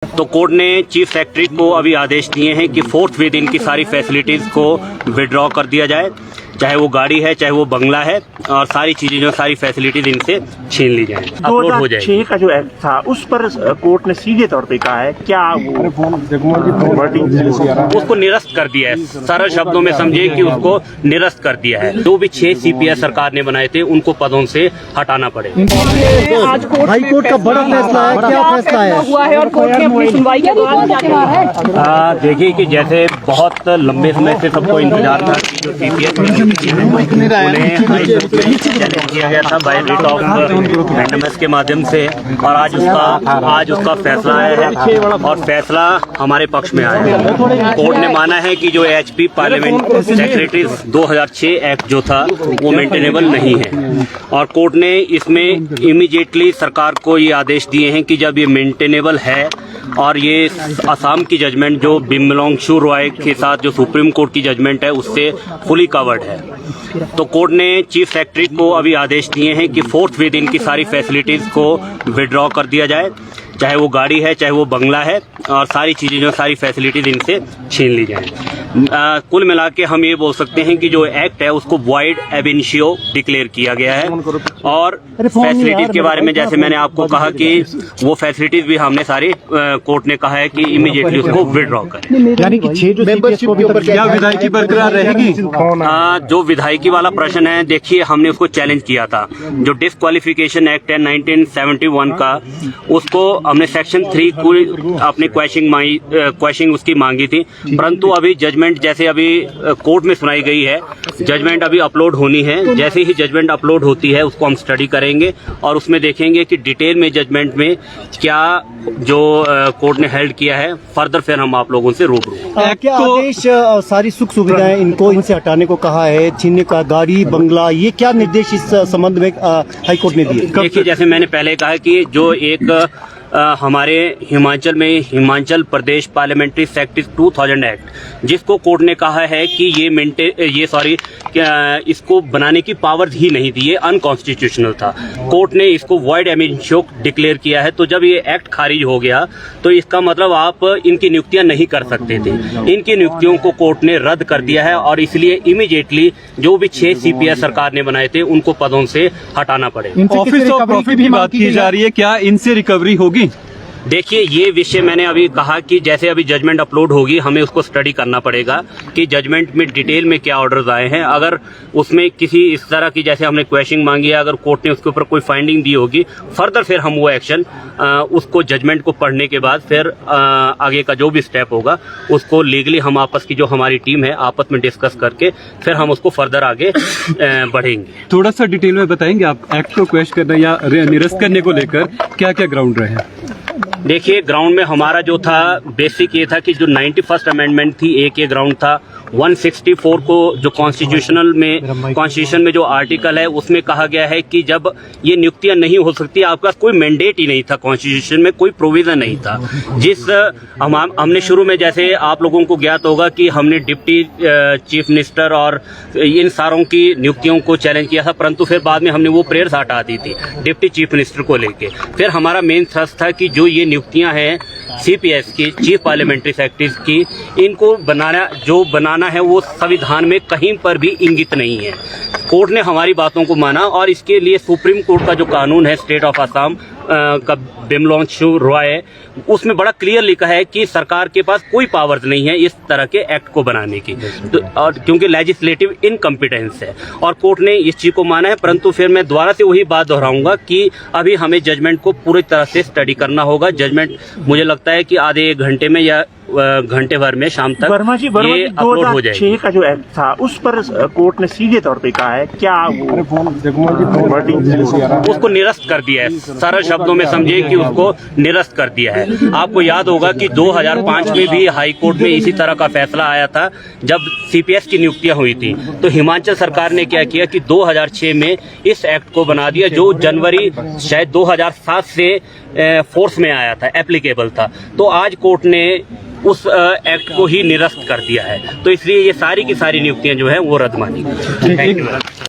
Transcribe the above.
तो कोर्ट ने chief secretary को अभी आदेश दिए हैं कि 4th विद इनकी सारी फैसिलिटीज़ को विड्रॉ कर दिया जाए, चाहे वो गाड़ी है चाहे वो बंगला है, और सारी चीज़ें जो सारी फैसिलिटीज इनसे छीन ली जाएं, अपलोड हो जाए। 2006 का जो एक्ट था उस पर कोर्ट ने सीधे तौर पे कहा है, क्या वो उसको निरस्त कर दिया है। सरल शब्दों में समझिए कि उसको निरस्त कर दिया है। जो भी 6 CPS सरकार ने बनाए थे उनको पदों से हटाना पड़े। आज हाई कोर्ट का बड़ा फैसला है, क्या फैसला है हुआ है और कोर्ट ने अपनी सुनवाई के दौरान क्या कहा है? देखिए कि जैसे बहुत लंबे समय से सबको इंतजार था कि जो CPS चैलेंज किया गया था बाय रिट ऑफ मैंडेमस के माध्यम से, और आज उसका फैसला आया है और फैसला हमारे पक्ष में आया है। कोर्ट ने माना है कि जो HP पार्लियामेंट सेक्रेटरी 2006 एक्ट जो था वो मेंटेनेबल नहीं है, और कोर्ट ने इसमें इमीडिएटली सरकार को ये आदेश दिए हैं कि जब ये मेंटेनेबल है और ये असम की जजमेंट जो बिमलोंगशु रॉय के साथ जो सुप्रीम कोर्ट की जजमेंट है उससे फुली कवर्ड है, तो कोर्ट ने चीफ सेक्रेटरी को अभी आदेश दिए हैं कि 4th विद इनकी सारी फैसिलिटीज़ को विड्रॉ कर दिया जाए, चाहे वो गाड़ी है चाहे वो बंगला है, और सारी चीज़ें जो सारी फैसिलिटीज इनसे छीन ली जाएं। कुल मिला के हम ये बोल सकते हैं कि जो एक्ट है उसको वॉइड एब इनिशियो डिक्लेयर किया गया है, और फैसिलिटीज के बारे में जैसे मैंने आपको कहा कि वो फैसिलिटीज भी हमने सारी कोर्ट ने कहा है कि इमीडिएटली उसको विड्रॉ करें। यानी कि 6 जो क्या विधायकी बरकरार रहेगी? जो विधायकी वाला प्रश्न है, देखिए हमने उसको चैलेंज किया था। जो डिस्क्वालिफिकेशन एक्ट है 1971 का, उसको हमने सेक्शन 3 को अपनी क्वेश्चनिंग उसकी मांगी थी, परंतु अभी जजमेंट जैसे अभी कोर्ट में सुनाई गई है, जजमेंट अभी अपलोड होनी है। जैसे ही जजमेंट अपलोड होती है उसको हम स्टडी करेंगे और उसमें देखेंगे कि डिटेल में जजमेंट में क्या जो कोर्ट ने हेल्ड किया है, फर्दर फिर हम आप लोगों से रूबरू। क्या आदेश सारी सुख सुविधाएं इनसे हटाने को कहा है, छीनने का गाड़ी बंगला, ये क्या निर्देश इस संबंध में हाईकोर्ट ने दिए? देखिए जैसे मैंने पहले कहा कि जो एक हमारे हिमाचल में Himachal Pradesh parliamentary secretary 2000 act, जिसको कोर्ट ने कहा है कि इसको बनाने की पावर ही नहीं दी, ये अनकॉन्स्टिट्यूशनल था। कोर्ट ने इसको वॉइड एब इनिशियो डिक्लेयर किया है, तो जब ये एक्ट खारिज हो गया तो इसका मतलब आप इनकी नियुक्तियां नहीं कर सकते थे। इनकी नियुक्तियों को कोर्ट ने रद्द कर दिया है, और इसलिए इमीडिएटली जो भी 6 CPS सरकार ने बनाए थे उनको पदों से हटाना पड़े। ऑफिस ऑफ प्रॉफिट की बात की जा रही है, क्या इनसे रिकवरी होगी? देखिए ये विषय मैंने अभी कहा कि जैसे अभी जजमेंट अपलोड होगी हमें उसको स्टडी करना पड़ेगा कि जजमेंट में डिटेल में क्या ऑर्डर्स आए हैं। अगर उसमें किसी इस तरह की जैसे हमने क्वेश्चनिंग मांगी है, अगर कोर्ट ने उसके ऊपर कोई फाइंडिंग दी होगी, फर्दर फिर हम वो एक्शन उसको जजमेंट को पढ़ने के बाद फिर आगे का जो भी स्टेप होगा उसको लीगली हम आपस की जो हमारी टीम है आपस में डिस्कस करके फिर हम उसको फर्दर आगे बढ़ेंगे। थोड़ा सा डिटेल में बताएंगे आप एक्ट को क्वेश्चन करना या निरस्त करने को लेकर क्या क्या ग्राउंड रहे? देखिए ग्राउंड में हमारा जो था बेसिक ये था कि जो 91st अमेंडमेंट थी, एक ये ग्राउंड था। 164 को जो कॉन्स्टिट्यूशन में जो आर्टिकल है उसमें कहा गया है कि जब ये नियुक्तियां नहीं हो सकती, आपके पास कोई मैंडेट ही नहीं था, कॉन्स्टिट्यूशन में कोई प्रोविजन नहीं था। जिस हमने शुरू में जैसे आप लोगों को ज्ञात होगा कि हमने डिप्टी चीफ मिनिस्टर और इन सारों की नियुक्तियों को चैलेंज किया था, परंतु फिर बाद में हमने वो प्रेयर्स हटा दी थी डिप्टी चीफ मिनिस्टर को लेके। फिर हमारा मेन थ्रस्ट था कि जो ये नियुक्तियां हैं CPS की, चीफ पार्लियामेंट्री सेक्रेटरीज की, इनको बनाना है वो संविधान में कहीं पर भी इंगित नहीं है। कोर्ट ने हमारी बातों को माना, और इसके लिए सुप्रीम कोर्ट का जो कानून है स्टेट ऑफ असम का बिमलोंगशु रॉय, उसमें बड़ा क्लियर लिखा है कि सरकार के पास कोई पावर्स नहीं है इस तरह के एक्ट को बनाने की, तो और क्योंकि लेजिस्लेटिव इनकम्पिटेंस है, और कोर्ट ने इस चीज को माना है। परंतु फिर मैं दोबारा से वही बात दोहराऊंगा कि अभी हमें जजमेंट को पूरी तरह से स्टडी करना होगा। जजमेंट मुझे लगता है कि आधे 1 घंटे में या घंटे भर में शाम तक ये अपलोड हो जाएगी। 2006 का जो एक्ट था उस पर कोर्ट ने सीधे तौर पे कहा है, क्या वो उसको निरस्त कर दिया है। सरल शब्दों में समझिए कि उसको निरस्त कर दिया है। आपको याद होगा कि 2005 में भी हाई कोर्ट में इसी तरह का फैसला आया था जब CPS की नियुक्तियां हुई थी, तो हिमाचल सरकार ने क्या किया कि 2006 में इस एक्ट को बना दिया, जो जनवरी शायद 2007 से फोर्स में आया था, एप्लीकेबल था। तो आज कोर्ट ने उस एक्ट को ही निरस्त कर दिया है, तो इसलिए ये सारी की सारी नियुक्तियां जो है वो रद्द मानी गई। Thank you.